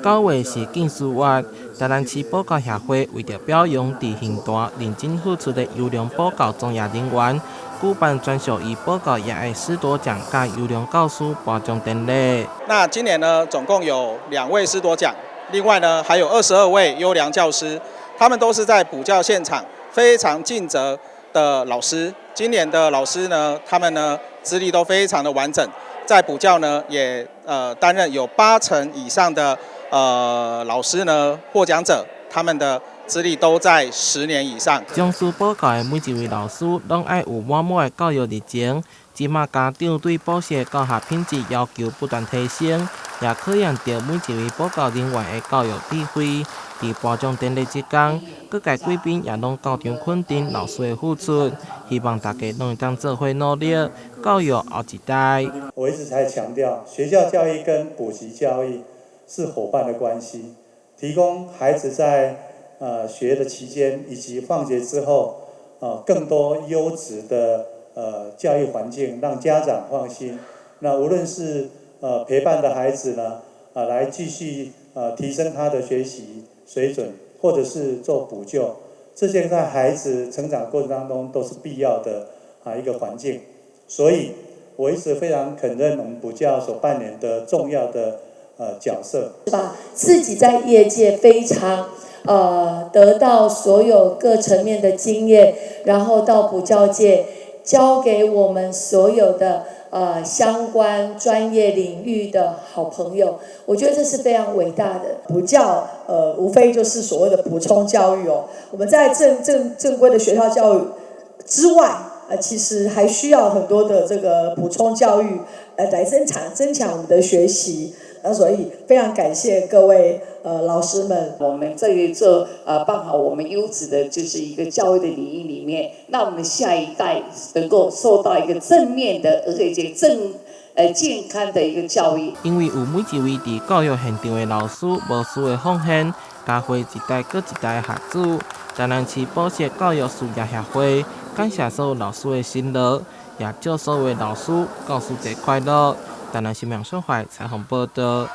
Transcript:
9月是禁书月，台南市保教协会为着表扬伫现代认真付出的优良保教从业人员，举办专属于保教业的师铎奖甲优良教师颁奖典礼。那今年呢，总共有2位师铎奖，另外呢还有22位优良教师，他们都是在补教现场非常尽责的老师。今年的老师呢，他们呢资历都非常的完整，在补教呢也担任有80%以上的老师呢获奖者，他们的资历都在10年以上。将师保教的每一位老师，拢爱有满满的教育热情。即马家长对补习教学品质要求不断提升，也考验着每一位保教人员的教育智慧。伫颁奖典礼即天，各界贵宾也拢到场肯定老师的付出，希望大家拢当做伙努力，教育后一代。我一直在强调，学校教育跟补习教育是伙伴的关系，提供孩子在学的期间以及放学之后，更多优质的教育环境，让家长放心。那无论是陪伴的孩子呢，来继续提升他的学习水准，或者是做补救，这些在孩子成长过程当中都是必要的一个环境。所以，我一直非常肯认我们补教所扮演的重要的角色。把自己在业界非常得到所有各层面的经验，然后到补教界教给我们所有的相关专业领域的好朋友，我觉得这是非常伟大的。补教无非就是所谓的补充教育哦。我们在正规的学校教育之外，其实还需要很多的这个补充教育，来增强我们的学习。所以非常感谢各位老师们，我们在这办好我们优质的就是一个教育的领域里面，让我们下一代能够受到一个正面的，而且健康的一个教育。因为有每一位伫教育现场的老师无私的奉献，家会一代搁一代的学子。台南市补习教育事业协会感谢所有老师的辛劳，也祝所有的老师教师节快乐。台南新闻社会采访报道。